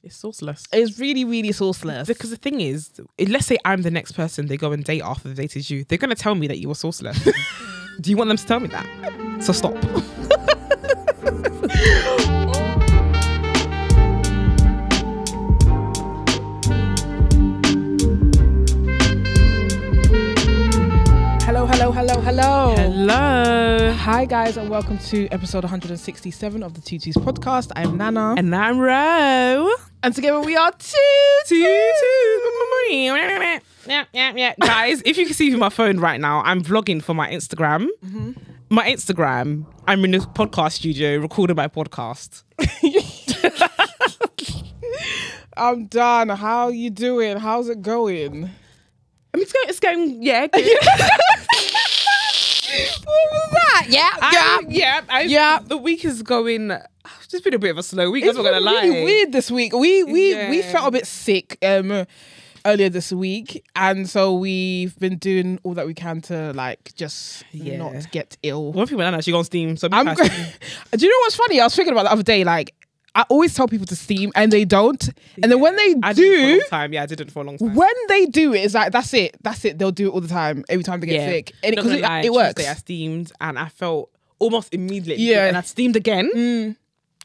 It's sourceless. It's really, really sourceless. Because the thing is, let's say I'm the next person they go and date after they dated you. They're going to tell me that you were sourceless. Do you want them to tell me that? So stop. Hello. Hi guys, and welcome to episode 167 of the Tutus podcast. I'm Nana. And I'm Ro. And together we are Tutus. Yeah. Guys, if you can see my phone right now, I'm vlogging for my Instagram. Mm-hmm. My Instagram, I'm in this podcast studio recording my podcast. I'm done. How you doing? How's it going? It's going, yeah, good. What was that? Yeah. The week is going. It's just been a bit of a slow week. It's I'm not gonna lie. Really weird this week. We felt a bit sick earlier this week, and so we've been doing all that we can to just not get ill. One thing about that, actually on Steam. So do you know what's funny? I was thinking about the other day, I always tell people to steam and they don't. And then when they I do, did it for a long time. Yeah, I did it for a long time. When they do it, it's like, that's it. They'll do it all the time, every time they get sick. And because it works. Tuesday I steamed and I felt almost immediately. Yeah. And I steamed again. And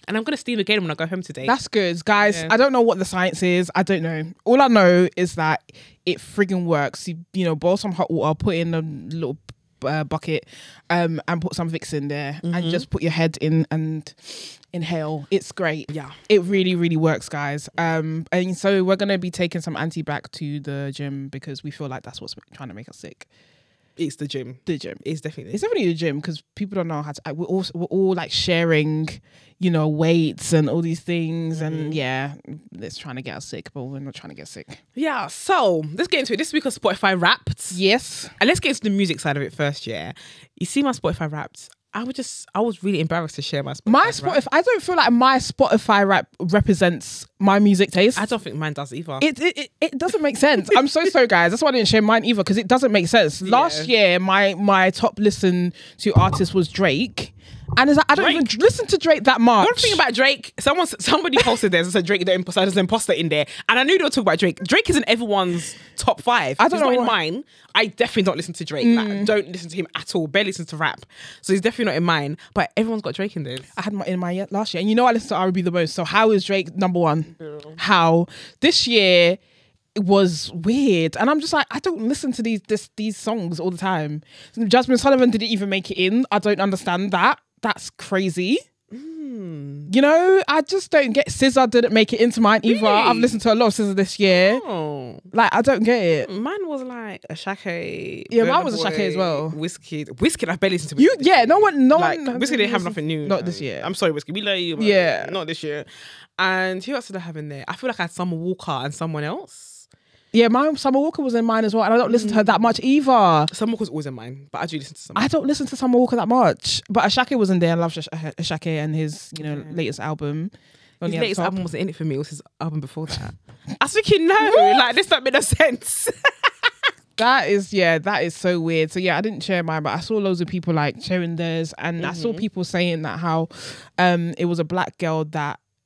I'm going to steam again when I go home today. That's good. Guys, I don't know what the science is. I don't know. All I know is that it frigging works. You boil some hot water, put in a little bucket and put some Vicks in there and just put your head in and inhale. It's great. Yeah, it really, really works, guys. And so we're gonna be taking some anti-bac to the gym because we feel like that's what's trying to make us sick. It's the gym. It's definitely the gym because people don't know how to. We're all like sharing, weights and all these things, and it's trying to get us sick, but we're not trying to get sick. Yeah. So let's get into it. This week of Spotify Wrapped. Yes. And let's get into the music side of it first. Yeah. You see my Spotify Wrapped. I was really embarrassed to share my Spotify Wrapped. I don't feel like my Spotify Wrap represents my music taste. I don't think mine does either. It doesn't make sense. I'm so sorry, guys. That's why I didn't share mine either, because it doesn't make sense. Yeah. Last year, my top listen to artist was Drake. And it's like, I don't even listen to Drake that much. One thing about Drake, somebody posted this and said Drake there's an imposter in there. And I knew they were talking about Drake. Drake isn't everyone's top 5. I don't know. Not in mine. I definitely don't listen to Drake. I don't listen to him at all. Barely listen to rap. So he's definitely not in mine. But everyone's got Drake in there. I had in my last year. And I listened to R&B the most. So how is Drake number 1? Yeah. How? This year it was weird. And I'm just like, I don't listen to these songs all the time. Jasmine Sullivan didn't even make it in. I don't understand that. That's crazy. I just don't get. SZA didn't make it into mine either. Really? I've listened to a lot of SZA this year. Oh. I don't get it. Mine was like a Shake. Yeah, mine was a Shake as well. Whiskey, I've barely listened to Whiskey. No one. Whiskey didn't have nothing new. Not this year. I'm sorry, Whiskey. We love you. But not this year. And who else did I have in there? I feel like I had Summer Walker and someone else. Yeah, Summer Walker was in mine as well, and I don't listen to her that much either. Summer Walker's always in mine, but I do listen to Summer. I don't listen to Summer Walker that much, but Ashake was in there. I love Ashake and his, latest album. His latest album wasn't in it for me. It was his album before that. I was thinking, no, this don't make no sense. That is so weird. So I didn't share mine, but I saw loads of people sharing theirs, and I saw people saying that how it was a black girl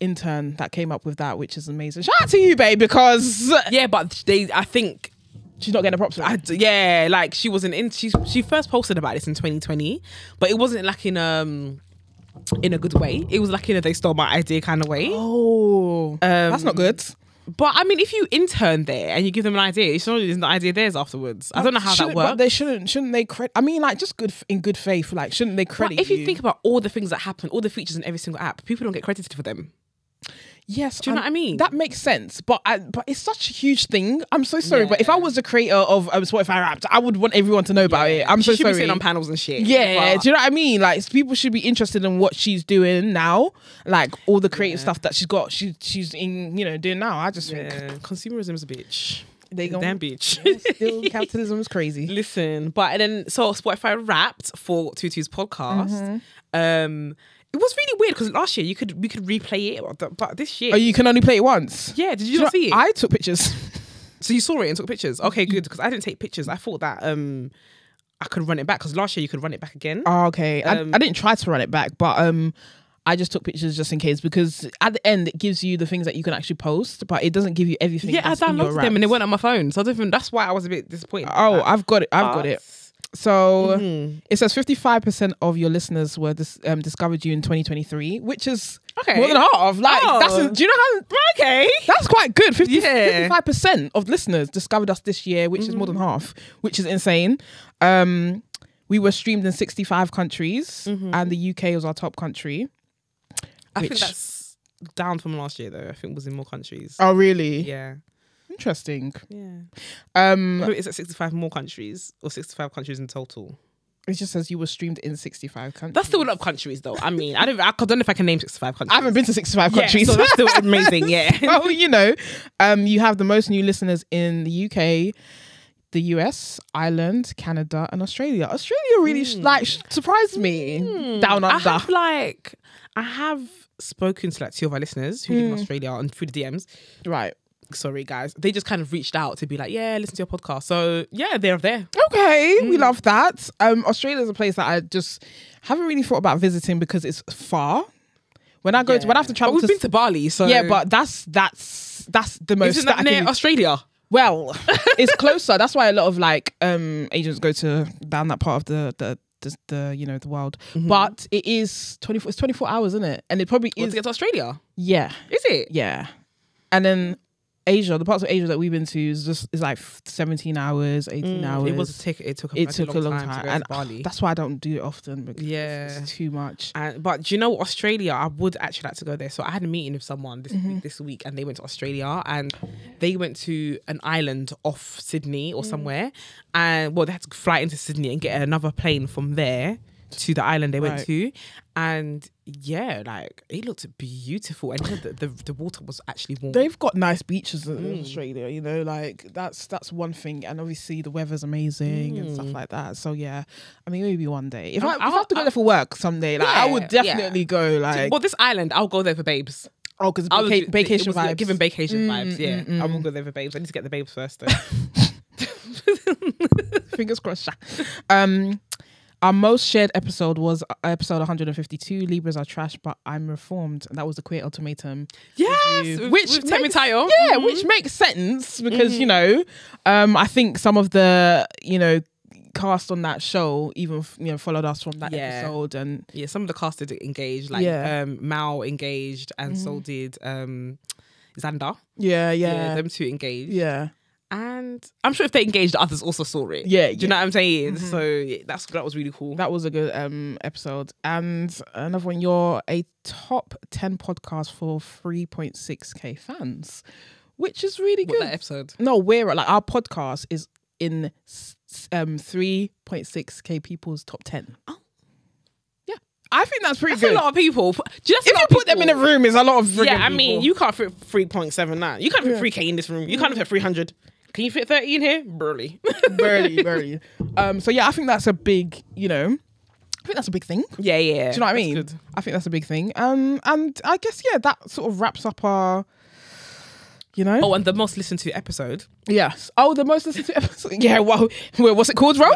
intern that came up with that, which is amazing. Shout out to you, babe, because but I think she's not getting the props for it. She wasn't in. She first posted about this in 2020, but it wasn't in a good way. It was they stole my idea kind of way. Oh, that's not good. But I mean, if you intern there and you give them an idea, it's not the idea theirs afterwards. I don't know how that works. But they shouldn't they credit? I mean, just in good faith. Shouldn't they credit? But if you think about all the things that happen, all the features in every single app, people don't get credited for them. Yes, do you know what I mean? That makes sense, but it's such a huge thing. I'm so sorry, but if I was the creator of Spotify Wrapped, I would want everyone to know about it. I'm so sorry. She should be sitting on panels and shit. Yeah, do you know what I mean? People should be interested in what she's doing now, all the creative stuff that she's got. She's in doing now. I just think consumerism is a bitch. Damn bitch. Still, capitalism is crazy. Listen, but then Spotify Wrapped for Tutu's podcast. It was really weird because last year we could replay it, but this year you can only play it once. Yeah, did you not see it? I took pictures. So you saw it and took pictures. Okay, good, because I didn't take pictures. I thought that I could run it back because last year you could run it back again. Oh, okay. I didn't try to run it back, but I just took pictures just in case, because at the end it gives you the things that you can actually post, but it doesn't give you everything. Yeah, I that's in your downloaded them and they wraps. went on my phone. So I don't that's why I was a bit disappointed. Oh, I've got it. I've got it. So Mm-hmm. it says 55% of your listeners were discovered you in 2023, which is Okay. more than half. Like, Oh. do you know how? Okay. That's quite good. 55% Yeah. of listeners discovered us this year, which is more than half, which is insane. We were streamed in 65 countries, and the UK was our top country. I think that's down from last year though. I think it was in more countries. Oh, really? Yeah. Interesting. Yeah. Is it 65 more countries or 65 countries in total? It just says you were streamed in 65 countries. That's still a lot of countries though. I mean, I don't know if I can name 65 countries. I haven't been to 65 Yeah, countries. so that's still amazing, yeah. Oh, you know, you have the most new listeners in the UK, the US, Ireland, Canada, and Australia. Australia really surprised me down under. I have spoken to like 2 of our listeners who live in Australia and through the DMs. Right. Sorry guys, they just kind of reached out to be like, yeah, listen to your podcast. So yeah, they're there. Okay, we love that. Australia is a place that I just haven't really thought about visiting because it's far. When I have to travel, but we've been to Bali, so yeah, but that's the most. Isn't that near Australia? Well, it's closer. That's why a lot of like agents go to down that part of the the world. But it is 24. It's 24 hours, isn't it? And it probably is to get to Australia. Yeah, Is it? yeah. And then Asia, the parts of Asia that we've been to is like 17 hours, 18 hours. It took a long time to go and to Bali. that's why I don't do it often, because it's too much. But do you know, Australia, I would actually like to go there. So I had a meeting with someone this week and they went to Australia and they went to an island off Sydney or somewhere, and they had to fly into Sydney and get another plane from there to the island they went to. And yeah, like it looked beautiful, and the water was actually warm. They've got nice beaches in Australia, you know, like that's one thing, and obviously the weather's amazing and stuff like that. So yeah, I mean, maybe one day if I have to go there for work someday, like I would definitely go. Like, well, this island, I'll go there for babes. Oh, because vacation vibes. Giving vacation vibes, yeah. I will go there for babes. I need to get the babes first, though. Fingers crossed. Our most shared episode was episode 152. Libras are trash, but I'm reformed. And that was the queer ultimatum. Yes, which makes Tayo. Yeah, which makes sense because you know, I think some of the cast on that show even followed us from that episode, and some of the cast did engage, like Mal engaged, and so did Xander. Yeah, them two engaged. Yeah. And I'm sure if they engaged, others also saw it. Yeah, do you know what I'm saying? So that was really cool. That was a good episode. And another one, you're a top 10 podcast for 3.6k fans, which is really good. What, that episode? No, we're like, our podcast is in 3.6k people's top 10. Oh. Yeah, I think that's pretty good. That's a lot of people. If you put them in a room, it's a lot of I mean, you can't fit 3.79. You can't fit 3k in this room. You can't fit 300. Can you fit 30 in here? Barely. barely. So yeah, I think that's a big, I think that's a big thing. Yeah. Do you know what I mean? Good. I think that's a big thing. And I guess, that sort of wraps up our, Oh, and the most listened to episode. Yes. Oh, the most listened to episode. Yeah, well, what's it called, bro?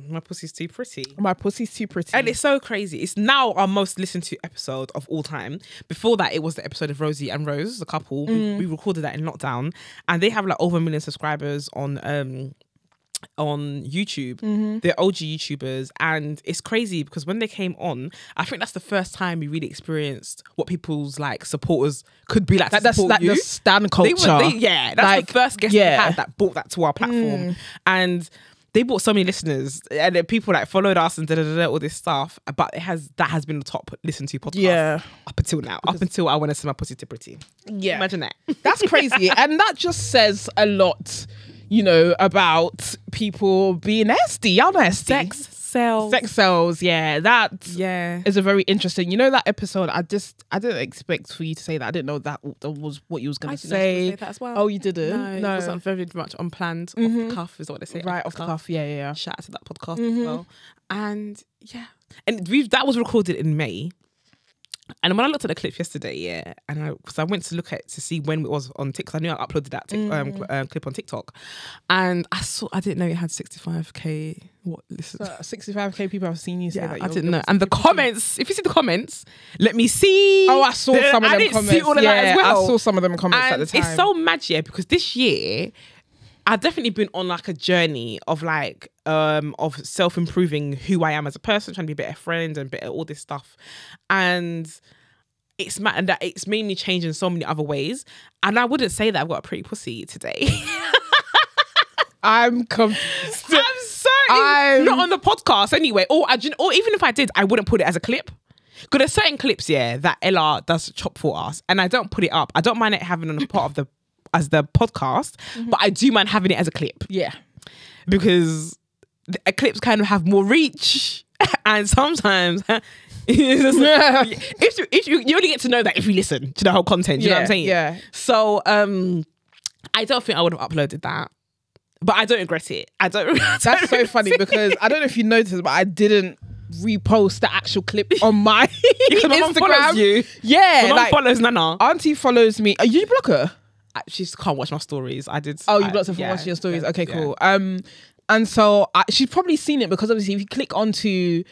My pussy's too pretty. My pussy's too pretty. And it's so crazy. It's now our most listened to episode of all time. Before that, it was the episode of Rosie and Rose, the couple. We recorded that in lockdown. And they have like over 1 million subscribers on YouTube. They're OG YouTubers. And it's crazy because when they came on, I think that's the first time we really experienced what people's like supporters could be like. That's like the stan culture. That's like, the first guest we had that brought that to our platform. And they brought so many listeners, and then people like followed us and all this stuff. But that has been the top listened to podcast up until now. Up until I want to see my pussy too pretty. Yeah, imagine that. That's crazy, and that just says a lot, about people being nasty. Y'all nasty. Sex sells. Yeah, that is a very interesting. That episode. I didn't expect for you to say that. I didn't know that was what you was going to say. That as well. Oh, you didn't? No, it wasn't very much unplanned. Off the cuff is what they say. Right, off the cuff. Yeah. Shout out to that podcast as well. And and that was recorded in May. And when I looked at the clip yesterday, yeah, and I went to look at to see when it was on TikTok. I knew I uploaded that clip on TikTok, and I didn't know it had 65k. What listen? 65k people have seen you say that. I didn't know. And the comments, if you see the comments, let me see. Oh, I saw some of them comments. See all of that as well. I saw some of them comments and at the time. It's so mad, yeah, because this year I've definitely been on like a journey of like of self-improving who I am as a person, trying to be a better friend and better all this stuff. And it's mad, and that it's made me change in so many other ways. And I wouldn't say that I've got a pretty pussy today. I'm confused. I'm sorry. Not on the podcast anyway. Or even if I did, I wouldn't put it as a clip. Because there's certain clips, yeah, that Ella does chop for us, and I don't put it up. I don't mind it having on a part of the podcast, but I do mind having it as a clip. Yeah. Because the clips kind of have more reach, and sometimes if you only get to know that if you listen to the whole content. You know what I'm saying? Yeah. So I don't think I would have uploaded that, but I don't regret it. That's so funny because I don't know if you noticed, but I didn't repost the actual clip on my Instagram. Follows you. Yeah, my mum follows Nana. Auntie follows me. You block her? She just can't watch my stories. I did. Oh, you blocked her from watching your stories. Okay, cool. And so she's probably seen it because obviously if you click onto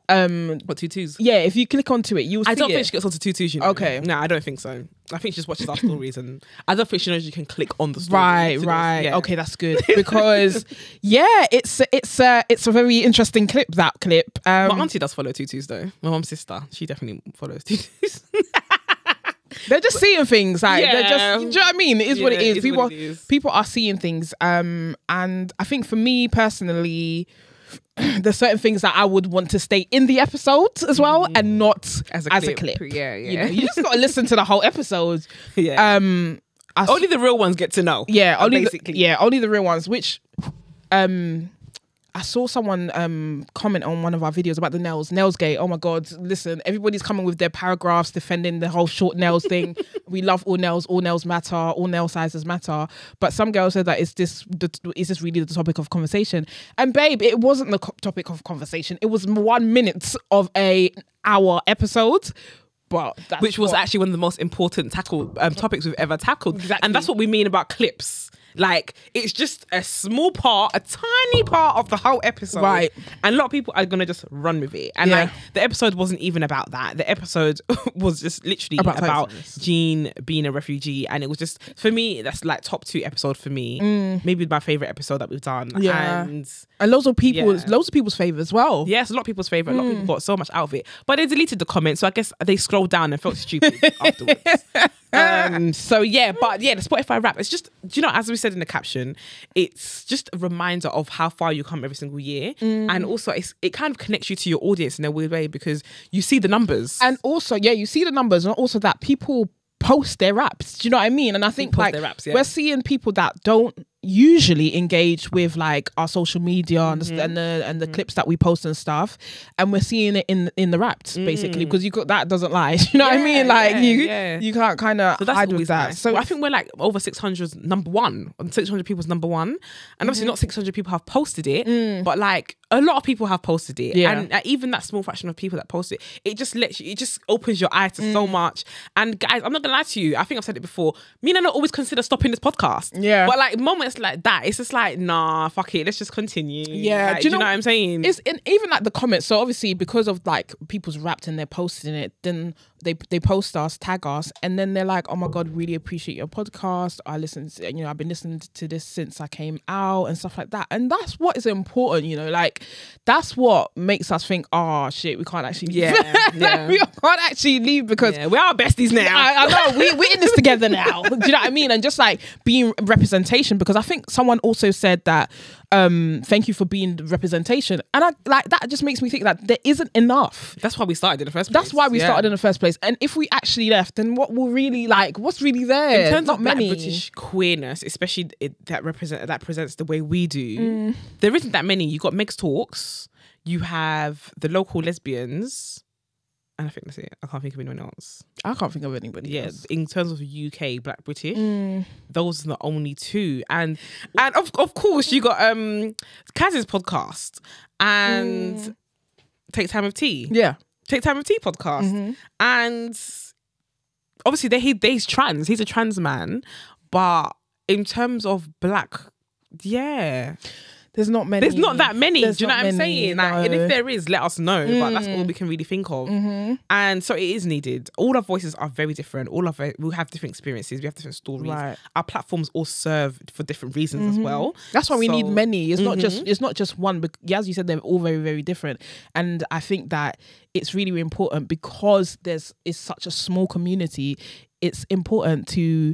what tutus? Yeah, if you click onto it, you'll see I don't think she gets onto tutus. You know? Okay. No, I don't think so. I think she just watches our stories, and I don't think she knows you can click on the story. Right. Yeah. Okay, that's good because it's a very interesting clip. That clip. My auntie does follow tutus though. My mum's sister, she definitely follows tutus. They're just seeing things, like they're just. Do you know what I mean? It is what it is. People are seeing things, and I think for me personally, there's certain things that I would want to stay in the episode as well, and not as a clip. Yeah. You know, you just got to listen to the whole episode. Yeah. Only the real ones get to know. Yeah. Only the real ones. Which, I saw someone comment on one of our videos about the nails gay. Oh my God, listen, everybody's coming with their paragraphs defending the whole short nails thing. We love all nails matter, all nail sizes matter. But some girls said that is this really the topic of conversation? And babe, it wasn't the topic of conversation. It was 1 minute of an hour episode. But which was actually one of the most important topics we've ever tackled. Exactly. And that's what we mean about clips. Like, it's just a small part, a tiny part of the whole episode. Right. And a lot of people are going to just run with it. And like, the episode wasn't even about that. The episode was just literally about Jean being a refugee. And it was just, for me, that's like top 2 episode for me. Maybe my favourite episode that we've done. Yeah. And loads of people's favourite as well. Yes, a lot of people's favourite. A lot of people got so much out of it. But they deleted the comments. So I guess they scrolled down and felt stupid afterwards. The Spotify rap, it's just, do you know, as we said in the caption, it's just a reminder of how far you come every single year. And also it kind of connects you to your audience in a weird way because you see the numbers. And also, you see the numbers, and also that people post their raps. Do you know what I mean? And I think like we're seeing people that don't usually engage with like our social media and the clips that we post and stuff, and we're seeing it in the raps basically, because that doesn't lie. You know what I mean? Like you can't kind of hide with that. Nice. So I think we're like over 600's number one, 600 people's number one, and obviously not 600 people have posted it, but like a lot of people have posted it, and even that small fraction of people that post it, it just opens your eyes to so much. And guys, I'm not gonna lie to you, I think I've said it before, me and I don't always consider stopping this podcast, but like moments like that, it's just like, nah, fuck it, let's just continue. Like, do you know what I'm saying? It's even like the comments. So obviously because of like people's rapped and they're posting it, then they post us, tag us, and then they're like, oh my God, really appreciate your podcast. I've been listening to this since I came out and stuff like that. And that's what is important, you know, like that's what makes us think, oh shit, we can't actually leave. We can't actually leave because we are besties now. I know, we're in this together now. Do you know what I mean? And just like being representation, because I think someone also said that thank you for being representation, and I like that just makes me think that there isn't enough. That's why we started in the first place. That's why we started in the first place. And if we actually left, then what's really there? In terms Not of many. British queerness, especially that presents the way we do, there isn't that many. You got Meg's Talks, you have the local lesbians, and I think that's it. I can't think of anyone else. I can't think of anybody else. In terms of UK Black British, those are the only 2. And of course you got Kaz's podcast and Take Time with Tea. Yeah. Take Time with Tea podcast, and obviously he's trans. He's a trans man, but in terms of black, there's not many. There's not that many. Do you know what I'm saying? No. Like, and if there is, let us know. But that's all we can really think of. And so it is needed. All our voices are very different. We have different experiences. We have different stories. Right. Our platforms all serve for different reasons as well. That's why we need many. It's not just one. But as you said, they're all very, very different. And I think that it's really, really important because it's such a small community. It's important to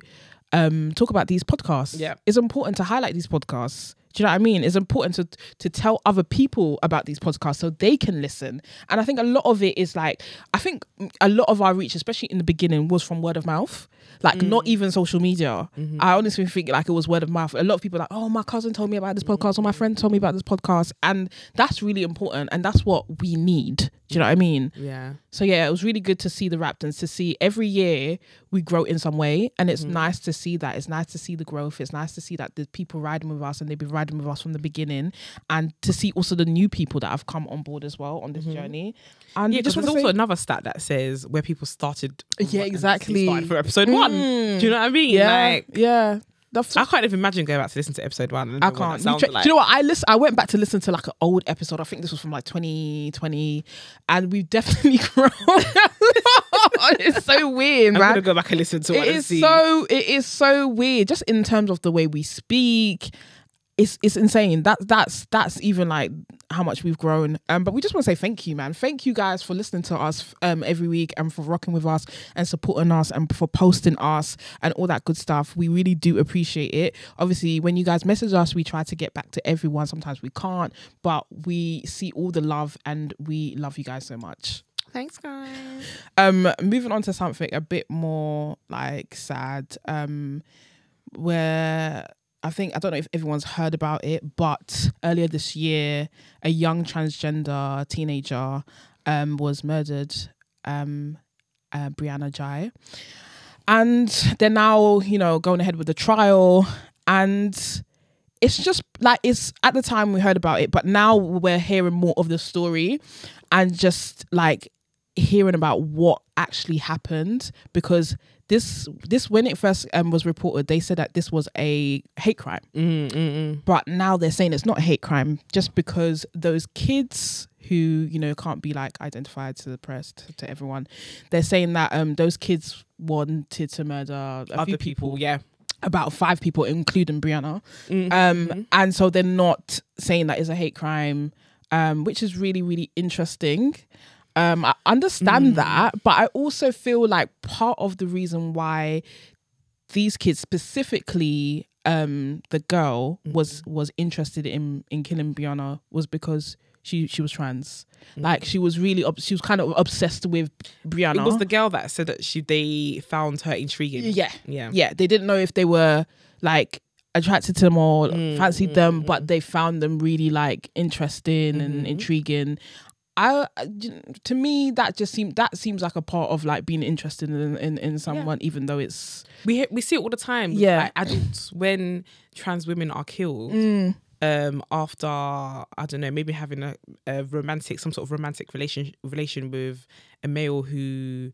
talk about these podcasts. Yeah. It's important to highlight these podcasts. Do you know what I mean? It's important to tell other people about these podcasts so they can listen. And I think a lot of it is like, I think a lot of our reach, especially in the beginning, was from word of mouth. Like not even social media. I honestly think like it was word of mouth. A lot of people are like, oh, my cousin told me about this podcast or my friend told me about this podcast. And that's really important. And that's what we need. Do you know what I mean? Yeah. So yeah, it was really good to see the Raptors, to see every year we grow in some way. And it's nice to see that. It's nice to see the growth. It's nice to see that there's people riding with us and they've been riding with us from the beginning. And to see also the new people that have come on board as well on this journey. And because there's also another stat that says where people started. Yeah, exactly. Started for episode 1. Do you know what I mean? Yeah, yeah. I can't even imagine going back to listen to episode 1. I can't. Do you know what? I went back to listen to like an old episode. I think this was from like 2020, and we've definitely grown. It's so weird, man. I'm gonna go back and listen to it. It is so weird, just in terms of the way we speak. It's insane. That's even like how much we've grown. But we just want to say thank you, man. Thank you guys for listening to us every week and for rocking with us and supporting us and for posting us and all that good stuff. We really do appreciate it. Obviously, when you guys message us, we try to get back to everyone. Sometimes we can't, but we see all the love and we love you guys so much. Thanks, guys. Moving on to something a bit more like sad, where I don't know if everyone's heard about it, but earlier this year, a young transgender teenager was murdered, Brianna Ghey. And they're now, going ahead with the trial. And it's just like, it's at the time we heard about it, but now we're hearing more of the story and just like hearing about what actually happened, because this when it first was reported, they said that this was a hate crime. But now they're saying it's not a hate crime, just because those kids who can't be like identified to the press, to everyone, they're saying that those kids wanted to murder a few people. Yeah, about 5 people, including Brianna. And so they're not saying that it's a hate crime, which is really, really interesting. I understand that, but I also feel like part of the reason why these kids, specifically the girl, was interested in killing Brianna was because she was trans. Like she was kind of obsessed with Brianna. It was the girl that said that they found her intriguing. Yeah. They didn't know if they were like attracted to them or fancied them, but they found them really like interesting and intriguing. To me, that seems like a part of like being interested in someone, even though it's we see it all the time. Yeah, like adults, when trans women are killed after, I don't know, maybe having some sort of romantic relation with a male who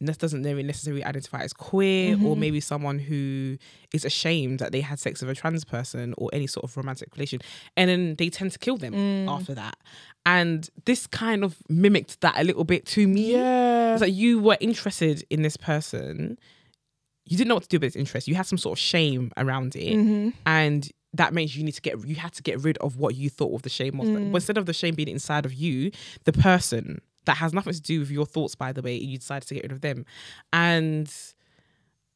doesn't necessarily identify as queer, or maybe someone who is ashamed that they had sex with a trans person or any sort of romantic relation, and then they tend to kill them after that. And this kind of mimicked that a little bit to me. Yeah, it's like you were interested in this person, you didn't know what to do with this interest, you had some sort of shame around it, and that means you had to get rid of what you thought of the shame was. But instead of the shame being inside of you, the person that has nothing to do with your thoughts, by the way, you decided to get rid of them. And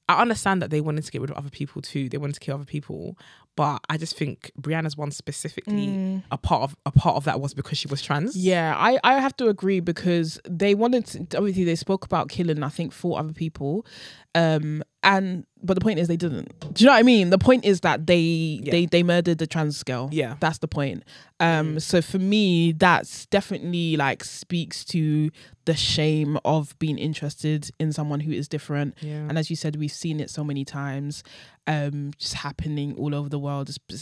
I understand that they wanted to get rid of other people too. They wanted to kill other people. But I just think Brianna's one specifically, a part of that was because she was trans. Yeah, I have to agree, because they wanted to, obviously they spoke about killing, I think, 4 other people. But the point is they didn't. Do you know what I mean? The point is that they murdered the trans girl. Yeah. That's the point. So for me, that's definitely like speaks to the shame of being interested in someone who is different. Yeah. And as you said, we've seen it so many times, just happening all over the world,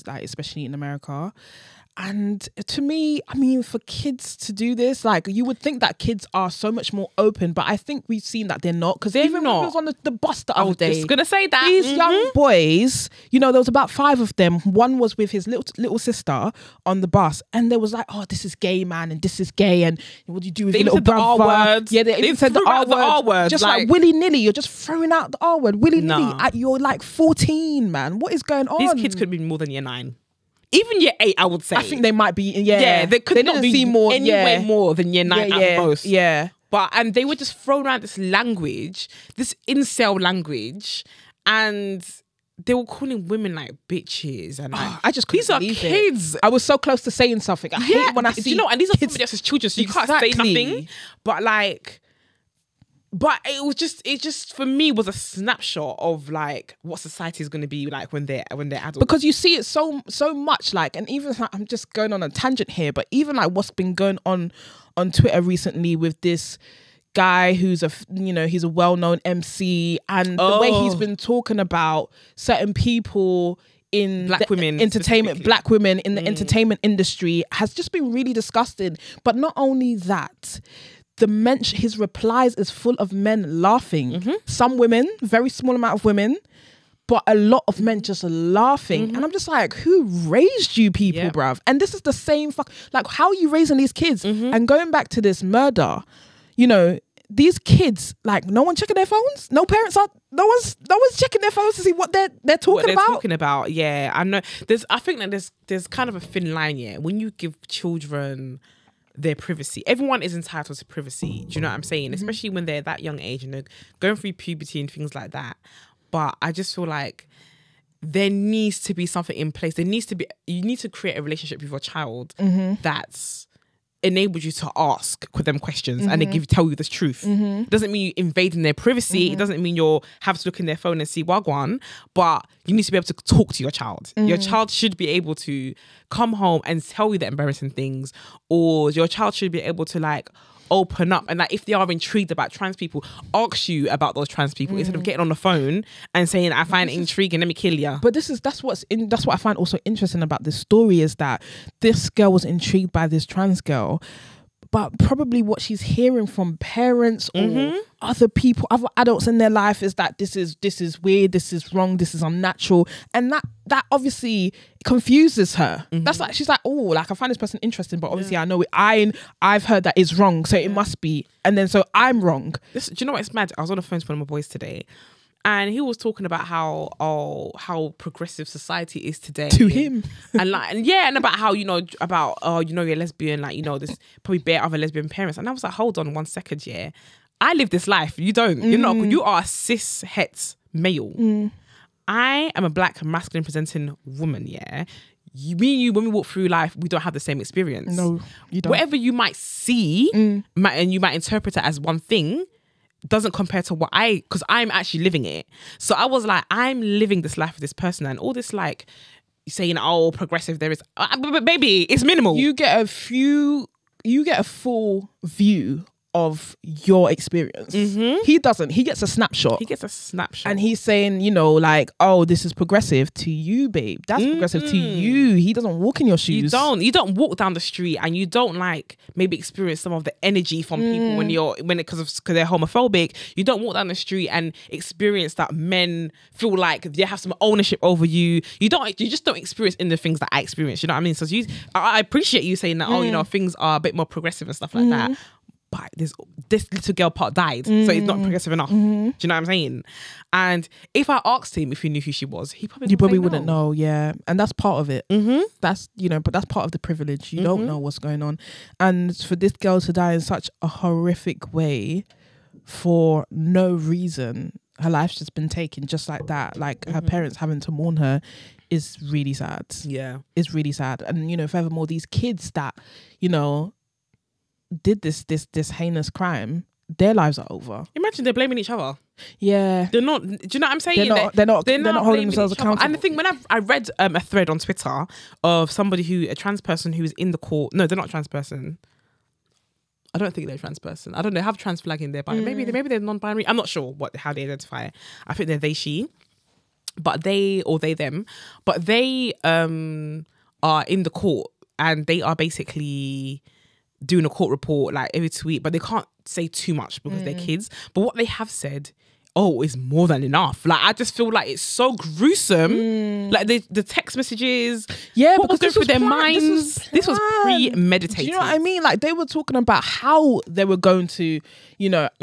like especially in America. And to me, I mean, for kids to do this, like, you would think that kids are so much more open, but I think we've seen that they're not. Because even when I was on the bus the other day, just gonna say that these young boys, you know, there was about 5 of them. One was with his little sister on the bus, and they was like, "Oh, this is gay, man, and this is gay, and what do you do with they your little brother?" The R words. Yeah, they even said the R word, just like willy nilly. You're just throwing out the R word willy nilly at you're like 14, man. What is going on? These kids could be more than year 9. Even year 8, I would say. I think they might be. Yeah, they could not be more anyway more than year 9 at most. Yeah, but and they were just throwing around this language, this incel language, and they were calling women like bitches and like, I just couldn't these are believe kids. I was so close to saying something. I hate when I see. You know, and these are somebody else's children, so you can't say nothing. But like. But it just for me was a snapshot of like what society is going to be like when they're adults. Because you see it so much, like, and even like, I'm just going on a tangent here, but even like what's been going on Twitter recently with this guy who's he's a well-known MC, and the way he's been talking about certain people in black women in the entertainment industry has just been really disgusting. But not only that, his replies is full of men laughing. Some women, very small amount of women, but a lot of men just laughing. And I'm just like, who raised you people, bruv? And this is the same like, how are you raising these kids? And going back to this murder, you know, these kids, like, no one checking their phones. No one's checking their phones to see what they're talking about. Yeah, I know. I think that there's kind of a thin line. Yeah, when you give children their privacy. Everyone is entitled to privacy. Do you know what I'm saying? Especially when they're that young age and they're going through puberty and things like that. But I just feel like there needs to be something in place. You need to create a relationship with your child that's enables you to ask them questions and they tell you the truth. It doesn't mean you invading their privacy. It doesn't mean you'll have to look in their phone and see wagwan, but you need to be able to talk to your child. Your child should be able to come home and tell you the embarrassing things, or your child should be able to like open up and like if they are intrigued about trans people, ask you about those trans people instead of getting on the phone and saying, I find it intriguing, let me kill you. But that's what I find also interesting about this story, is that this girl was intrigued by this trans girl, but probably what she's hearing from parents or other people, other adults in their life, is that this is weird, this is wrong, this is unnatural, and that obviously confuses her. That's like, she's like, oh, like, I find this person interesting, but obviously I know it. I've heard that it's wrong, so it must be, and then so I'm wrong. Do you know what? It's mad. I was on the phone to one of my boys today, and he was talking about how progressive society is today to him, and about how you're lesbian, like, there's probably bare other lesbian parents, and I was like, hold on 1 second, I live this life, you don't. You're not. You are a cis het male. I am a black masculine presenting woman. You, when we walk through life, we don't have the same experience. No, you don't. Whatever you might see, and you might interpret it as one thing, doesn't compare to because I'm actually living it. So I was like, I'm living this life with this person, and all this like saying, oh, progressive, there is, but baby, it's minimal. You get a full view of your experience. He doesn't. He gets a snapshot. And he's saying, like, oh, this is progressive to you, babe. That's progressive to you. He doesn't walk in your shoes. You don't walk down the street and you don't like maybe experience some of the energy from people because they're homophobic. You don't walk down the street and experience that men feel like they have some ownership over you. You just don't experience in the things that I experience. You know what I mean? So I appreciate you saying that, things are a bit more progressive and stuff like that. But this little girl part died, so it's not progressive enough. Do you know what I'm saying? And if I asked him if he knew who she was, he probably wouldn't know. Yeah, and that's part of it. That's but that's part of the privilege. You don't know what's going on, and for this girl to die in such a horrific way for no reason, her life's just been taken just like that. Like her parents having to mourn her is really sad. Yeah, it's really sad. And furthermore, these kids that did this heinous crime, their lives are over. Imagine they're blaming each other. Yeah, they're not. Do you know what I'm saying? They're not holding themselves accountable. And the thing, when I read a thread on Twitter of a trans person who was in the court. No, they're not a trans person. I don't think they're a trans person. I don't know. They have a trans flag in there, but maybe they're non-binary. I'm not sure how they identify. I think they're they, she, but they or they them. But they are in the court. and they are basically doing a court report like every 2 weeks, but they can't say too much because they're kids. But what they have said, is more than enough. Like, I just feel like it's so gruesome. Like the text messages, what was going through their minds. This was premeditated. Do you know what I mean? Like, they were talking about how they were going to,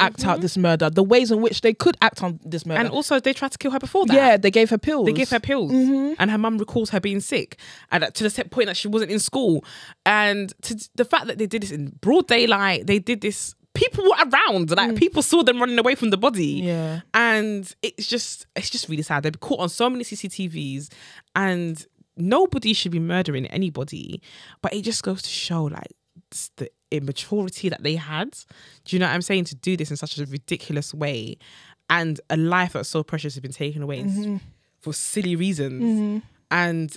act out this murder, the ways in which they could act on this murder. And also, they tried to kill her before that. Yeah, they gave her pills. And her mum recalls her being sick, and to the point that she wasn't in school. And to the fact that they did this in broad daylight, they did this. People were around, like people saw them running away from the body. Yeah. And it's just really sad. They're caught on so many CCTVs, and nobody should be murdering anybody. But it just goes to show like the immaturity that they had. Do you know what I'm saying? To do this in such a ridiculous way, and a life that's so precious has been taken away for silly reasons. And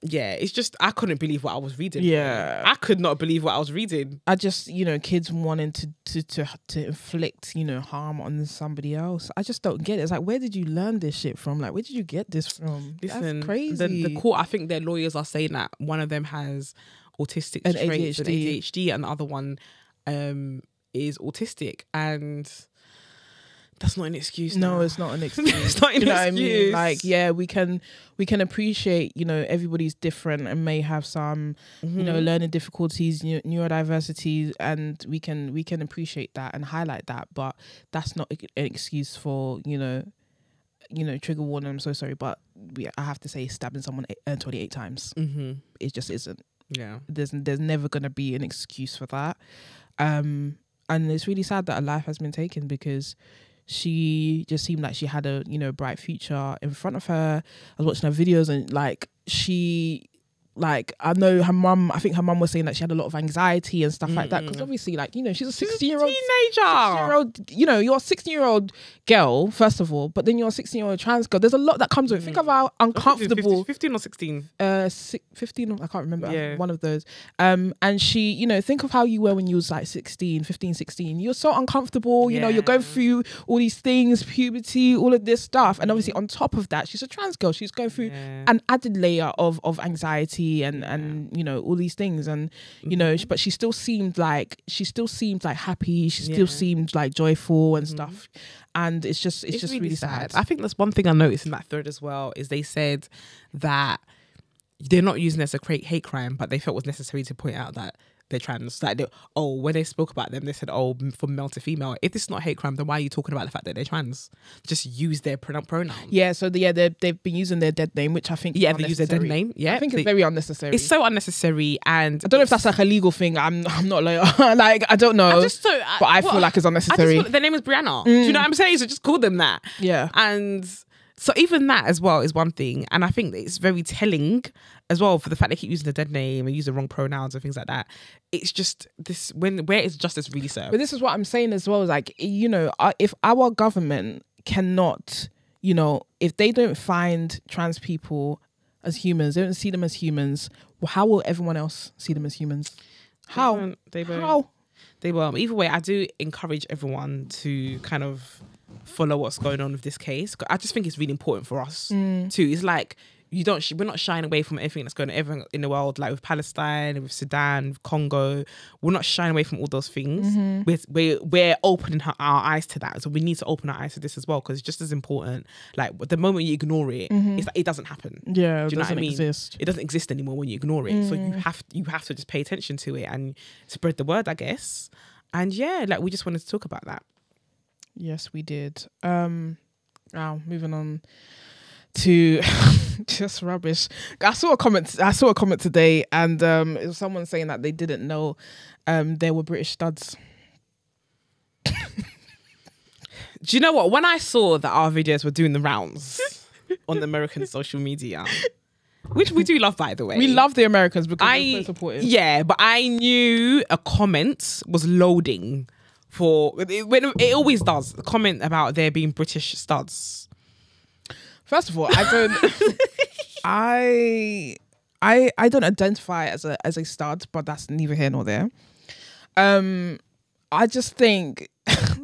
it's just, I couldn't believe what I was reading. Yeah. I could not believe what I was reading. I just, kids wanting to inflict, harm on somebody else. I just don't get it. It's like, where did you learn this shit from? Like, where did you get this from? Listen, that's crazy. The court, I think their lawyers are saying that one of them has autistic traits and ADHD, and the other one is autistic. And that's not an excuse. No, it's not an excuse. It's not an excuse. What I mean? Like, yeah, we can appreciate, everybody's different and may have some, learning difficulties, neurodiversity, and we can appreciate that and highlight that. But that's not an excuse for, trigger warning. I'm so sorry, but I have to say, stabbing someone 28 times. It just isn't. Yeah, there's never gonna be an excuse for that. And it's really sad that a life has been taken because she just seemed like she had a bright future in front of her. I was watching her videos and I know her mum, I think her mum was saying that she had a lot of anxiety and stuff like that because obviously she's a 16-year-old teenager. You're a 16-year-old girl first of all, but then you're a 16-year-old trans girl. There's a lot that comes with it. Think of how uncomfortable 15 or 16 15, I can't remember, one of those, and she think of how you were when you was like 15, 16. You're so uncomfortable, you're going through all these things, puberty, all of this stuff, and obviously on top of that she's a trans girl, she's going through an added layer of anxiety and all these things, and but she still seemed like happy, she still seemed like joyful and stuff, and it's just really sad. I think that's one thing I noticed in that thread as well, is they said that they're not using it as a hate crime, but they felt it was necessary to point out that they're trans. Like, when they spoke about them, they said, from male to female. If this is not hate crime, then why are you talking about the fact that they're trans? Just use their pronouns. Yeah, so they've been using their dead name, which I think they use their dead name. Yeah, I think it's very unnecessary. It's so unnecessary, and I don't know if that's like a legal thing. I'm not a lawyer. Like, I don't know. But I feel like it's unnecessary. Their name is Brianna. Do you know what I'm saying? So just call them that. Yeah, and so even that as well is one thing, and I think that it's very telling as well for the fact they keep using the dead name and use the wrong pronouns and things like that. It's just this where is justice really served? But this is what I'm saying as well. Like, if our government cannot, if they don't find trans people as humans, they don't see them as humans, well, how will everyone else see them as humans? How? They won't. Either way, I do encourage everyone to kind of follow what's going on with this case. I just think it's really important for us too. It's like we're not shying away from everything that's going on everything in the world, like with Palestine, with Sudan, with Congo. We're not shying away from all those things. We're opening our eyes to that. So we need to open our eyes to this as well, because it's just as important. Like, the moment you ignore it, it's like it doesn't happen. Yeah, do you know what I mean? Exist. It doesn't exist anymore when you ignore it. So you have to just pay attention to it and spread the word, I guess. And we just wanted to talk about that. Yes, we did. Now moving on to just rubbish. I saw a comment today, and it was someone saying that they didn't know there were British studs. Do you know what? When I saw that our videos were doing the rounds on the American social media, which we do love, by the way. We love the Americans because they're so supportive. Yeah, but I knew a comment was loading for when it always does. The comment about there being British studs. First of all, I don't. I don't identify as a stud, but that's neither here nor there. I just think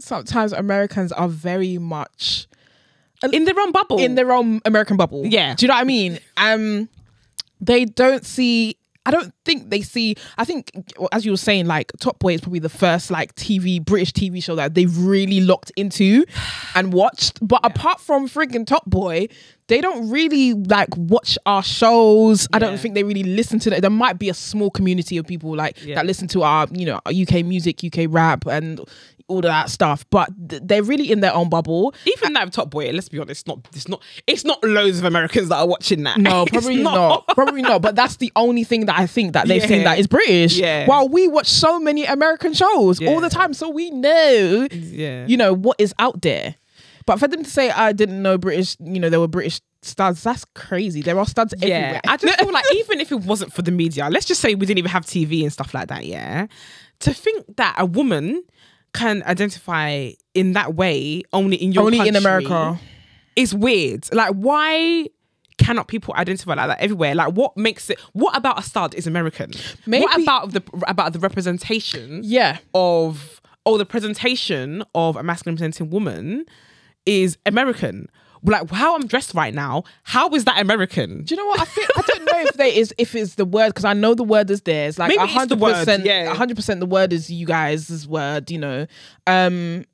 sometimes Americans are very much in their own bubble, in their own American bubble. Yeah, do you know what I mean? They don't see. I don't think they see. I think, as you were saying, like Top Boy is probably the first like British TV show that they've really locked into and watched. But apart from freaking Top Boy, they don't really like watch our shows. I don't think they really listen to that. There might be a small community of people like that listen to our, you know, our UK music, UK rap, and all of that stuff, but they're really in their own bubble. Even that Top Boy, let's be honest, it's not loads of Americans that are watching that. No, probably not. Probably not. But that's the only thing that I think that they've seen that is British. Yeah. While we watch so many American shows all the time, so we know, you know, what is out there. But for them to say I didn't know British, you know, there were British studs, that's crazy. There are studs everywhere. I just feel like even if it wasn't for the media, let's just say we didn't even have TV and stuff like that, to think that a woman can identify in that way only in your country, in America, is weird. Like, why cannot people identify like that everywhere? Like, what makes it? What about a stud is American? Maybe, what about the representation? The presentation of a masculine presenting woman is American. Like how I'm dressed right now, how is that American? Do you know what I think? I don't know if it's the word, because I know the word is theirs. Like 100%, 100% the word is you guys' word, you know. And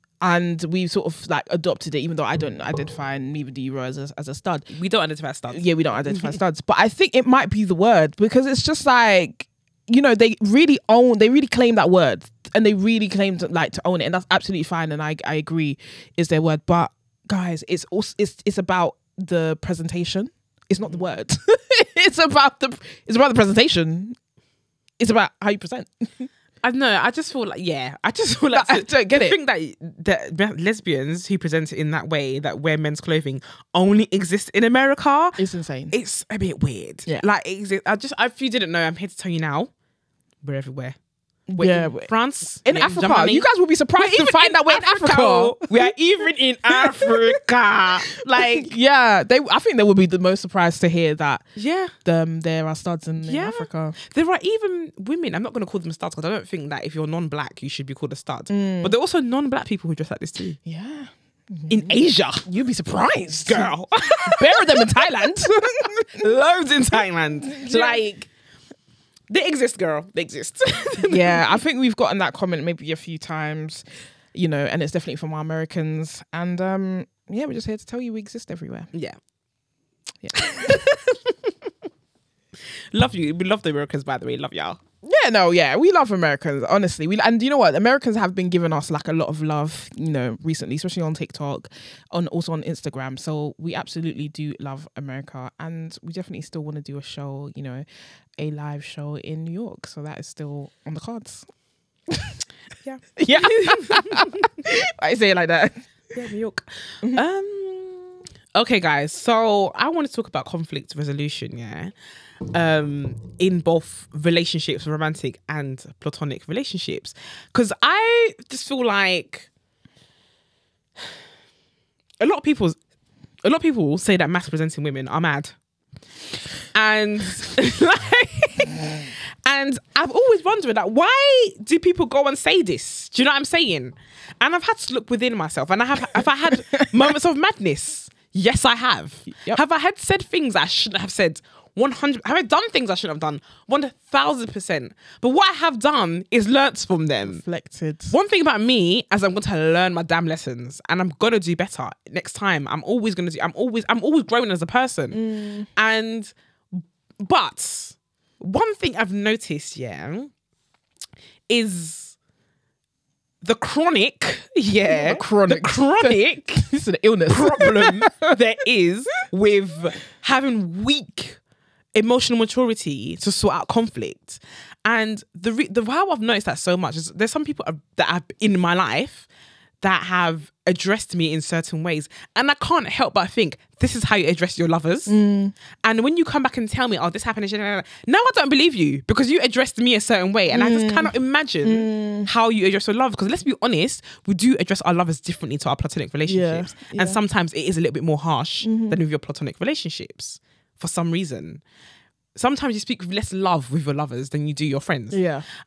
we've sort of like adopted it, even though I don't identify, and neither do you as a stud. We don't identify as studs. Yeah, we don't identify as studs. But I think it might be the word, because it's just like, you know, they really claim that word, and they really claim to own it, and that's absolutely fine. And I agree, is their word. But guys, it's about the presentation. It's not the word. it's about the presentation. It's about how you present. I don't know. I just feel like I don't get it. I think that lesbians who present in that way, that wear men's clothing, only exist in America. It's insane. It's a bit weird. Yeah. Like if you didn't know, I'm here to tell you now. We're everywhere. We're in France, in Africa. Germany. You guys will be surprised to find that we're in Africa. We are even in Africa. Like, I think they would be the most surprised to hear that. Yeah, there are studs in Africa. There are even women. I'm not going to call them studs, because I don't think that if you're non-black, you should be called a stud. But there are also non-black people who dress like this too. Yeah. In Asia, you'd be surprised, girl. Bury them in Thailand. Loads in Thailand. Like. They exist, girl. They exist. Yeah, I think we've gotten that comment maybe a few times, you know, and it's definitely from our Americans. And we're just here to tell you we exist everywhere. Yeah. Love you. We love the Americans, by the way. Love y'all. We love Americans, honestly. And you know what? Americans have been giving us like a lot of love, you know, recently, especially on TikTok, also on Instagram. So we absolutely do love America, and we definitely still want to do a show, you know, a live show in New York. So that is still on the cards. Yeah. I say it like that. Yeah, New York. Okay, guys. So I want to talk about conflict resolution. Yeah. In both relationships, romantic and platonic relationships, because I just feel like a lot of people say that mass presenting women are mad, and and I've always wondered, like, why do people go and say this? Do you know what I'm saying? And I've had to look within myself, and have I had moments of madness? Yes, I have. Yep. Have I said things I shouldn't have said? 100. Have I done things I shouldn't have done? 1,000%. But what I have done is learnt from them. Reflected. One thing about me is I'm going to learn my damn lessons, and I'm gonna do better next time. I'm always growing as a person. But one thing I've noticed, is the chronic, the chronic this is an illness problem there is with having weak emotional maturity to sort out conflict. And the how I've noticed that so much is there's some people that have in my life that have addressed me in certain ways, and I can't help but think this is how you address your lovers. And when you come back and tell me, oh, this happened, now I don't believe you, because you addressed me a certain way, and I just cannot imagine how you address your love. Because let's be honest, we do address our lovers differently to our platonic relationships, and sometimes it is a little bit more harsh than with your platonic relationships for some reason. Sometimes you speak with less love with your lovers than you do your friends.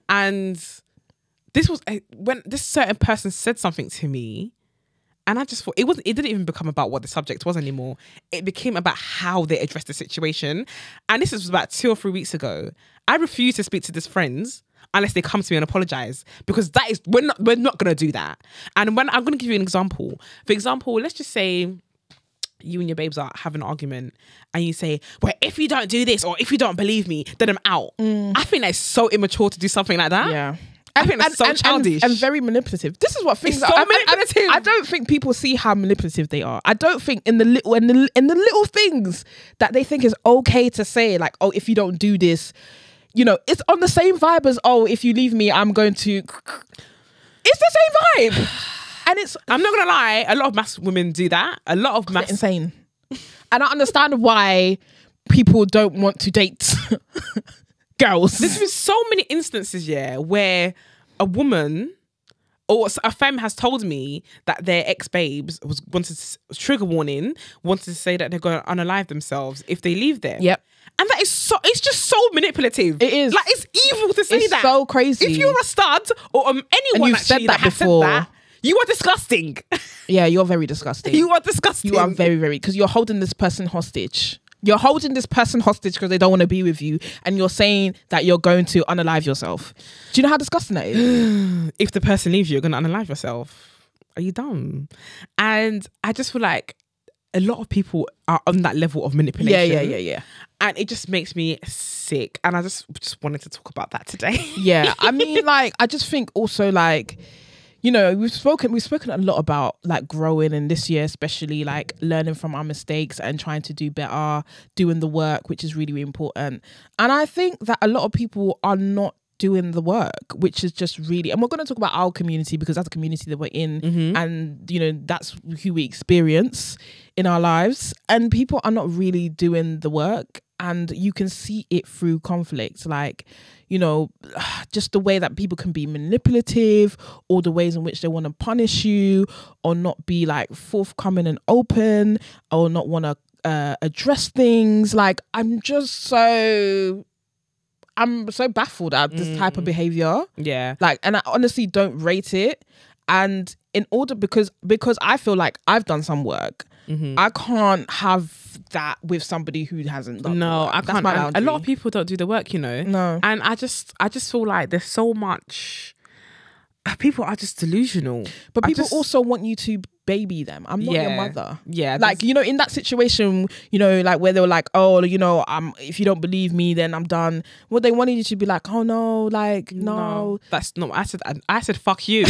And this was when this certain person said something to me, And I just thought it didn't even become about what the subject was anymore. It became about how they addressed the situation. And this was about 2 or 3 weeks ago. I refuse to speak to these friends unless they come to me and apologize, because we're not gonna do that. And when I'm gonna give you an example. For example, let's just say you and your babes are having an argument and you say, well, if you don't do this or if you don't believe me, then I'm out. I think that's so immature to do something like that. Yeah. I think that's so childish and very manipulative. This is what things are. So manipulative. I don't think people see how manipulative they are. I don't think in the little things that they think is okay to say, like, oh, if you don't do this, you know, it's on the same vibe as, oh, if you leave me, I'm going to. It's the same vibe. And I'm not gonna lie, a lot of masc women do that. A lot of masc insane. And I understand why people don't want to date girls. There's been so many instances, where a woman or a femme has told me that their ex-babes wanted trigger warning, wanted to say that they're going to unalive themselves if they leave them. Yep. And that is it's just so manipulative. It is. Like, it's evil to say that. It's so crazy. If you're a stud or anyone and you've said that before, said that, you are disgusting. Yeah, you're very disgusting. You are disgusting. You are very, very, because you're holding this person hostage. You're holding this person hostage because they don't want to be with you, and you're saying that you're going to unalive yourself. Do you know how disgusting that is? If the person leaves you, you're going to unalive yourself. Are you dumb? And I just feel like a lot of people are on that level of manipulation. Yeah. And it just makes me sick. And I just wanted to talk about that today. Yeah. I mean, like, I just think also, like, you know, we've spoken a lot about like growing, and this year especially, like learning from our mistakes and trying to do better, doing the work, which is really, really important. And I think that a lot of people are not doing the work, which is just really, and we're going to talk about our community because that's a community that we're in, and you know, that's who we experience in our lives, and people are not really doing the work, and you can see it through conflict, like, you know, just the way that people can be manipulative, or the ways in which they want to punish you, or not be like forthcoming and open, or not want to address things. Like, I'm so baffled at this type of behavior. Yeah. Like, and I honestly don't rate it. And in order, because I feel like I've done some work, I can't have that with somebody who hasn't done. No, I can't. A lot of people don't do the work, you know. No. And I just feel like there's so much. People are just delusional. But people also want you to baby them. I'm not your mother. Yeah. Like, you know, in that situation, you know, like where they were like, oh, you know, if you don't believe me, then I'm done. Well, they wanted you to be like, oh no, like, no. That's not what I said, fuck you.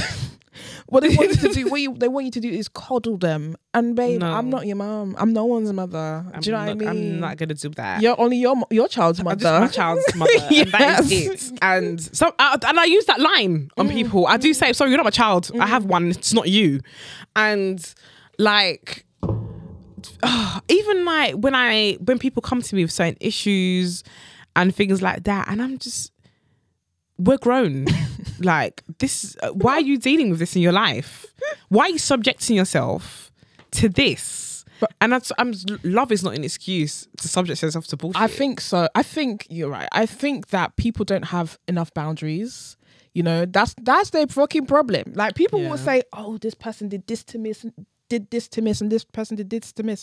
What they want you to do, they want you to do is coddle them. And babe, I'm not your mom. I'm no one's mother. Do you know what I mean? I'm not gonna do that. You're only your child's mother. I'm just my child's mother. Yes. And that is it. And so, and I use that line on people. I do say, sorry, you're not my child. I have one. It's not you. And like, even like when people come to me with certain issues and things like that, and I'm just, we're grown. Like, this, why are you dealing with this in your life? Why are you subjecting yourself to this? And love is not an excuse to subject yourself to bullshit. I think so. I think you're right. I think that people don't have enough boundaries. You know, that's their fucking problem. Like, people will say, oh, this person did this to me, did this to me, and this person did this to me.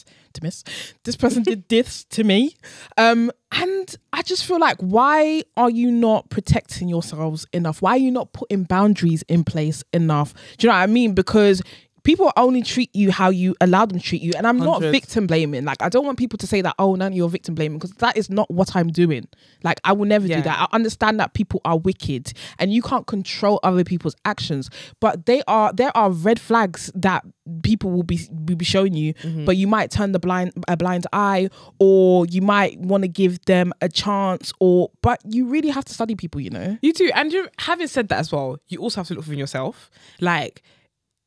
This person did this to me. And I just feel like, why are you not protecting yourselves enough? Why are you not putting boundaries in place enough? Do you know what I mean? Because people only treat you how you allow them to treat you. And I'm not victim blaming. Like, I don't want people to say that, oh, no, you're victim blaming, because that is not what I'm doing. Like, I will never do that. I understand that people are wicked and you can't control other people's actions, but there are red flags that people will be showing you, but you might turn a blind eye, or you might want to give them a chance, but you really have to study people, you know? You do. And having said that as well, you also have to look within yourself. Like,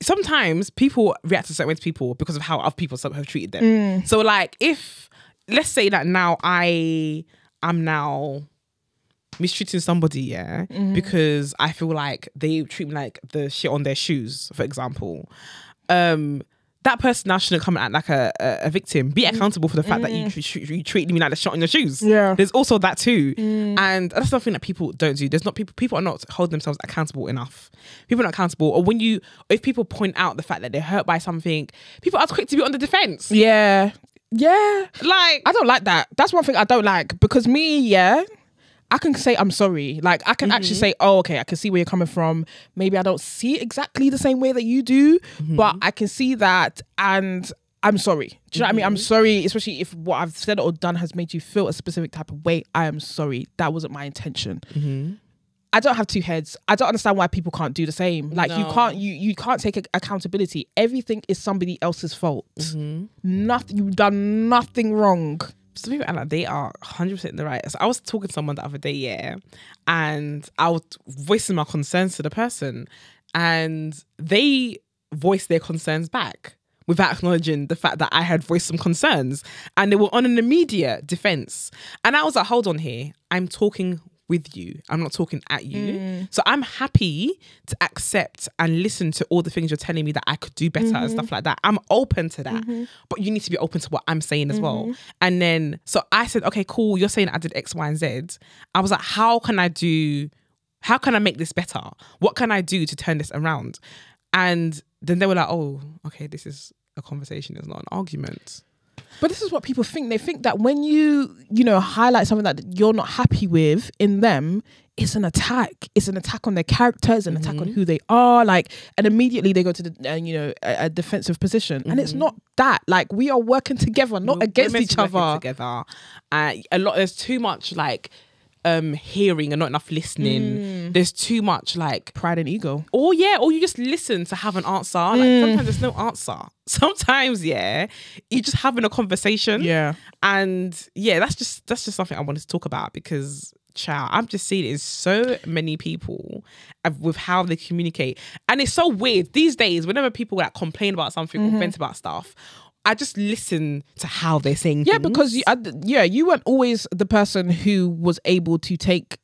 sometimes people react to certain ways to people because of how other people have treated them. So like, if, let's say that now I am now mistreating somebody, because I feel like they treat me like the shit on their shoes, for example. that person now shouldn't come and act like a victim. Be accountable for the fact that you treated me like the shot in your shoes. Yeah. There's also that too. And that's something that people don't do. There's not people are not holding themselves accountable enough. People are not accountable. Or if people point out the fact that they're hurt by something, people are quick to be on the defense. Yeah. Yeah. Like, I don't like that. That's one thing I don't like. Because I can say I'm sorry. Like, I can actually say, oh, okay, I can see where you're coming from. Maybe I don't see it exactly the same way that you do, but I can see that and I'm sorry. Do you know what I mean? I'm sorry, especially if what I've said or done has made you feel a specific type of way. I am sorry. That wasn't my intention. I don't have two heads. I don't understand why people can't do the same. Like, you can't take accountability. Everything is somebody else's fault. Nothing, you've done nothing wrong. Some people act like they are 100% in the right. So I was talking to someone the other day, and I was voicing my concerns to the person, and they voiced their concerns back without acknowledging the fact that I had voiced some concerns, and they were on an immediate defense. And I was like, hold on here. I'm talking with you. I'm not talking at you. So I'm happy to accept and listen to all the things you're telling me that I could do better and stuff like that. I'm open to that. But you need to be open to what I'm saying as well. And then, so I said, okay, cool. You're saying I did X, Y, and Z. I was like, how can I make this better? What can I do to turn this around? And then they were like, oh, okay, this is a conversation. It's not an argument. But this is what people think. They think that when you highlight something that you're not happy with in them, it's an attack. It's an attack on their character. It's an attack on who they are. Like, and immediately they go to the a defensive position. And it's not that. Like, we are working together, not against each other. Together. There's too much like hearing and not enough listening. There's too much like pride and ego. Or you just listen to have an answer. Like, sometimes there's no answer. Sometimes you're just having a conversation. Yeah. And that's just something I wanted to talk about, because I'm just seeing it in so many people with how they communicate. And it's so weird these days. Whenever people like complain about something or vent about stuff, I just listen to how they're saying things. Because you weren't always the person who was able to take,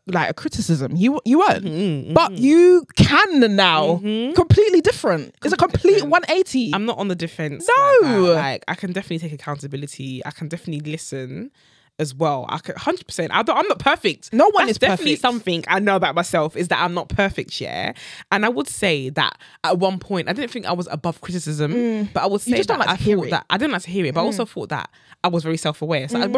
like a criticism. You weren't. But you can now. Completely different. It's a complete 180. I'm not on the defense. No. Like I can definitely take accountability. I can definitely listen as well. I could 100%. I'm not perfect. No one That's is definitely perfect. something I know about myself, is that I'm not perfect, and I would say that at one point I didn't think I was above criticism, but I would say that I thought that I didn't like to hear it, but I also thought that I was very self-aware. So I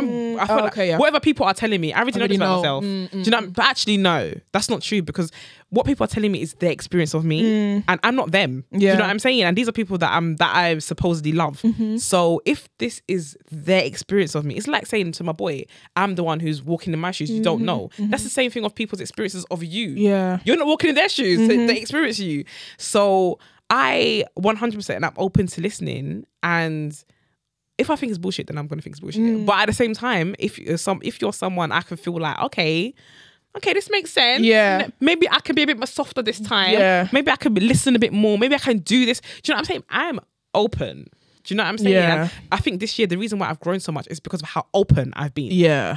felt whatever people are telling me, I already know this about myself. Do you know? But actually, no, that's not true, because what people are telling me is their experience of me, and I'm not them. Do you know what I'm saying? And these are people that I supposedly love. So if this is their experience of me, it's like saying to my boy, I'm the one who's walking in my shoes. You don't know. That's the same thing of people's experiences of you. Yeah, you're not walking in their shoes. They experience you. So I 100%, and I'm open to listening. And if I think it's bullshit, then I'm gonna think it's bullshit. But at the same time, if you're someone I can feel like, okay, this makes sense. Yeah. Maybe I can be a bit more softer this time. Yeah. Maybe I can listen a bit more. Maybe I can do this. Do you know what I'm saying? I'm open. Do you know what I'm saying? Yeah. And I think this year, the reason why I've grown so much is because of how open I've been. Yeah.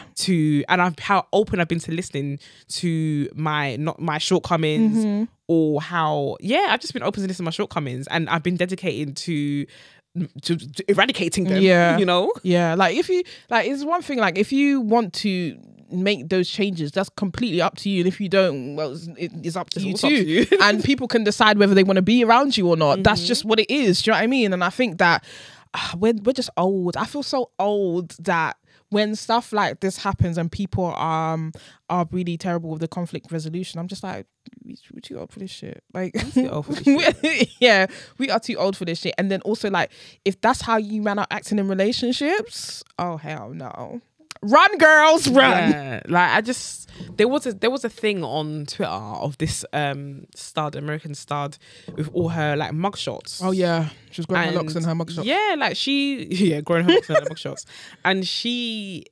How open I've been to listening to my shortcomings, or how, I've just been open to listening to my shortcomings, and I've been dedicated to eradicating them. Yeah. Yeah. Like, if you, like, it's one thing, like, if you want to make those changes, that's completely up to you. And if you don't, well, it's up to you too. And people can decide whether they want to be around you or not. That's just what it is. Do you know what I mean? And I think that we're just old. I feel so old that when stuff like this happens and people are really terrible with the conflict resolution, I'm just like, we're too old for this shit. Like, we are too old for this shit. And then also, like, if that's how you man are acting in relationships, oh hell no. Run, girls, run. Yeah, like there was a thing on Twitter of this American stud with all her like mugshots. Oh yeah, she was growing her locks in her mugshots. Yeah, like growing her locks in her mugshots, and she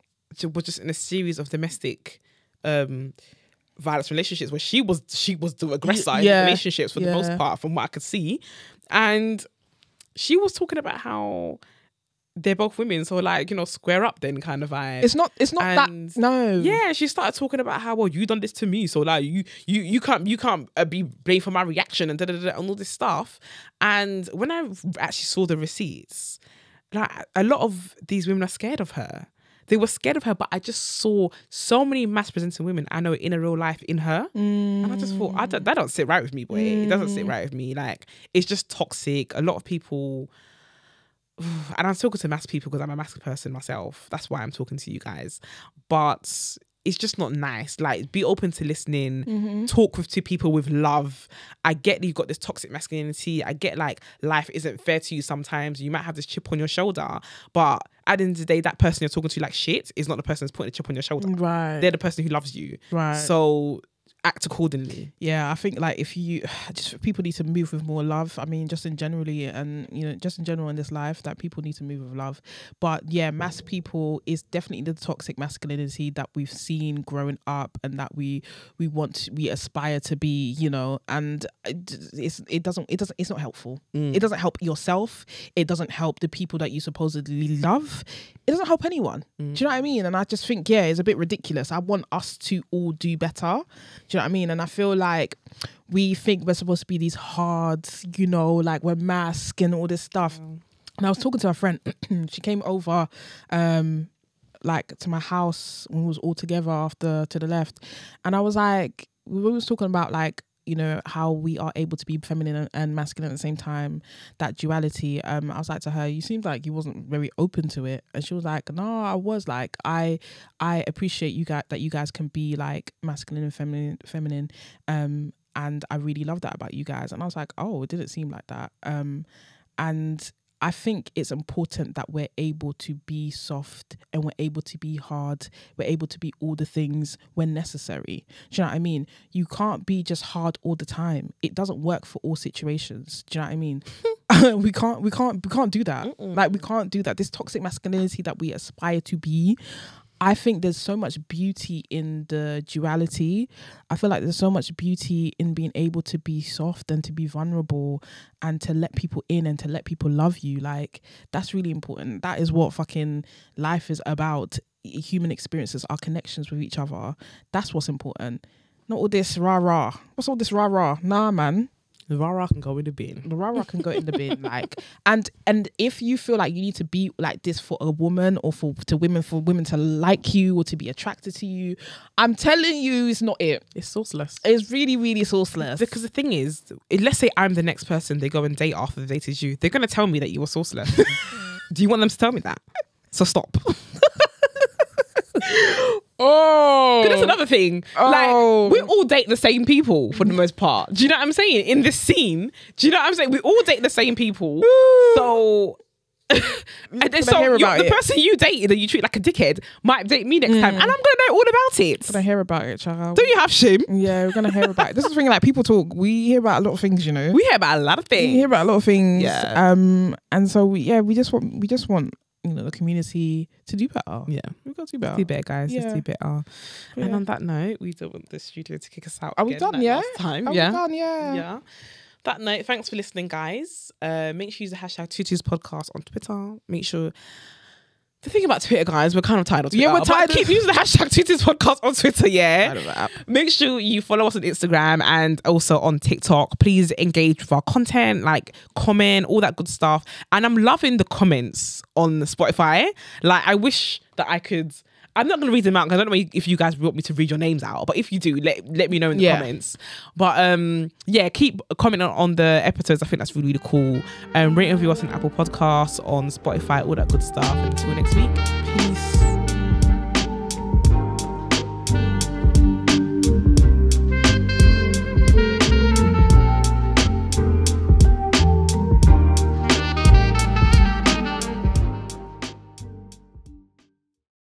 was just in a series of domestic violence relationships where she was the aggressor in relationships for the most part, from what I could see, and she was talking about how they're both women, so like, you know, square up then kind of vibe. It's not that, no. Yeah, she started talking about how, well, you done this to me, so like you can't be blamed for my reaction and and all this stuff. And when I actually saw the receipts, like a lot of these women are scared of her. They were scared of her, but I just saw so many mass-presenting women I know in a real life in her. And I just thought, that don't sit right with me, boy. It doesn't sit right with me. Like, it's just toxic. A lot of people, and I'm talking to mass people because I'm a mass person myself. That's why I'm talking to you guys. But it's just not nice. Like, be open to listening. Talk to people with love. I get that you've got this toxic masculinity. I get like life isn't fair to you sometimes. You might have this chip on your shoulder, but at the end of the day, that person you're talking to like shit is not the person who's putting a chip on your shoulder. Right. They're the person who loves you. Right. So act accordingly. Yeah, I think like if you just people need to move with more love. I mean, just in generally, and you know, just in general in this life, that people need to move with love. But yeah, mass people is definitely the toxic masculinity that we've seen growing up and that we aspire to be, you know, and it's not helpful. It doesn't help yourself. It doesn't help the people that you supposedly love. It doesn't help anyone. Do you know what I mean? And I just think, yeah, it's a bit ridiculous. I want us to all do better. Do you know what I mean? And I feel like we think we're supposed to be these hard, you know, like we're masc and all this stuff. And I was talking to a friend. She came over like to my house when we was all together after To the Left. And I was like, we was talking about like, you know, how we are able to be feminine and masculine at the same time, that duality. I was like to her, you seemed like you wasn't very open to it. And she was like, no, I was like, I appreciate you guys, that you guys can be like masculine and feminine. And I really love that about you guys. And I was like, oh, it didn't seem like that. And I think it's important that we're able to be soft and we're able to be hard. We're able to be all the things when necessary. Do you know what I mean? You can't be just hard all the time. It doesn't work for all situations. Do you know what I mean? we can't do that. Like, we can't do that. This toxic masculinity that we aspire to be, I think there's so much beauty in the duality. I feel like there's so much beauty in being able to be soft and to be vulnerable and to let people in and to let people love you. Like, that's really important. That is what fucking life is about. Human experiences, our connections with each other. That's what's important. Not all this rah-rah. What's all this rah-rah? Nah, man. The rah-rah can go in the bin. The rah-rah can go in the bin. Like, and if you feel like you need to be like this for a woman or for women to like you or to be attracted to you, I'm telling you, it's not it. It's sourceless. It's really, really sourceless. Because the thing is, let's say I'm the next person they go and date after they dated you. They're going to tell me that you were sourceless. Do you want them to tell me that? So stop. Oh, that's another thing. Like, we all date the same people for the most part. Do you know what I'm saying? In this scene, do you know what I'm saying? We all date the same people. So, and then, the person you dated that you treat like a dickhead might date me next time, and I'm gonna know all about it. We're gonna hear about it, child. Do you have shame? Yeah, we're gonna hear about it. This is the thing. Like, people talk. We hear about a lot of things, you know. We hear about a lot of things. Yeah. And so we just want. You know, the community to do better. Yeah, we've got to do better. Do better, guys. Yeah. Let's do better. Yeah. And on that note, we don't want the studio to kick us out. Are we done? Yeah. Last time. Are we done? Yeah. Yeah. That note, thanks for listening, guys. Make sure you use the hashtag Tutus Podcast on Twitter. Make sure. The thing about Twitter, guys, we're kind of tired of Twitter. Yeah, we're tired. Keep using the hashtag Tutus Podcast on Twitter, yeah? Make sure you follow us on Instagram and also on TikTok. Please engage with our content, like comment, all that good stuff. And I'm loving the comments on Spotify. Like, I wish that I could... I'm not going to read them out because I don't know if you guys want me to read your names out. But if you do, let me know in the comments. But yeah, keep commenting on the episodes. I think that's really, really cool. Rate and review us on Apple Podcasts, on Spotify, all that good stuff. Until next week.